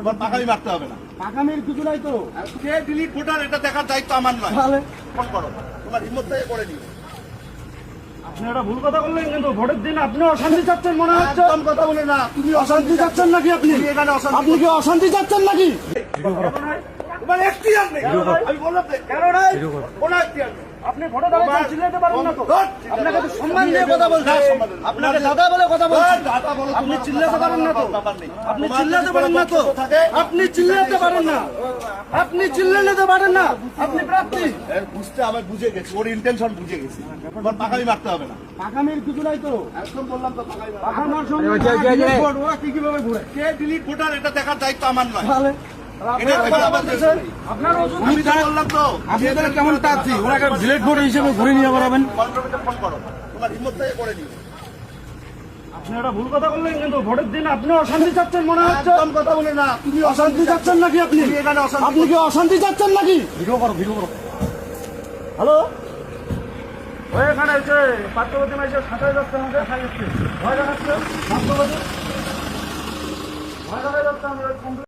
তোমার পাকামি মারতে হবে না। পাকামির কিছু নাই তো। কে ডিলিট ভোটার এটা দেখার দায়িত্ব আমার নয়। তাহলে ফোন করো, তোমার হিম্মত থেকে করে নিও। আপনি একটা ভুল কথা বললেন, কিন্তু ভোটের দিন আপনি অশান্তি চাচ্ছেন মনে হচ্ছে। একদম কথা বলে না, তুমি অশান্তি চাচ্ছেন নাকি আপনি? তুমি এখানে অশান্তি আপনি কি অশান্তি চাচ্ছেন নাকি? তোমার এখতিয়ার নেই। আমি বললাম তো, কেন নাই? কোনো এখতিয়ার নেই। আপনি ভোটে দাঁড়িয়ে চিল্লাতে পারবেন না তো? আপনাকে তো সম্মান দিয়ে কথা বলতে না, হবে। সম্মান দেব। আপনাকে দাদা বলে কথা বলছি। দাদা বলো, আপনি তোমার চিল্লাতে পারেন না তো? ব্যাপার নেই। আপনি তোমার চিল্লাতে যদি পারেন না তো? বক্তব্য থাকে, আপনি চিল্লাতে পারেন না। আপনি চিল্লাতে পারেন না। আপনি প্রার্থী। বুঝতে আমার বুঝে গেছি, ওর ইন্টেনশন বুঝে গেছি। তোমার পাকামি মারতে হবে না। পাকামির কিছু নাই তো। একদম বললাম তো, পাকামি মারতে হবে না। পাকামার সঙ্গে ওরা কিভাবে ঘুরে? কে ডিলিট ভোটার এটা দেখার দায়িত্ব আমার নয়। তাহলে এটা কথা বলতেছেন। আপনার আমি তো বললাম তো, আপনাদের কেমন প্রার্থী? ওনাকে ডিলেট ভোট হিসেবে ঘুরে নিয়ে বেড়াবেন। কন্ট্রোলকে ফোন করো, তোমার হিম্মত থেকে করে নিও। আপনি একটা ভুল কথা বললেন, কিন্তু ভোটের দিন আপনি অশান্তি চাচ্ছেন মনে হচ্ছে। একদম কথা বলে না, তুমি অশান্তি চাচ্ছেন নাকি আপনি? তুমি এখানে অশান্তি আপনি কি অশান্তি চাচ্ছেন নাকি? ভিডিও করো। হ্যালো, ওই এখানে এসে পার্শ্ববর্তী মাসে সাঁতারে যাচ্ছে, আমাকে ভয় দেখাচ্ছে। ভয় দেখাচ্ছে আমাদের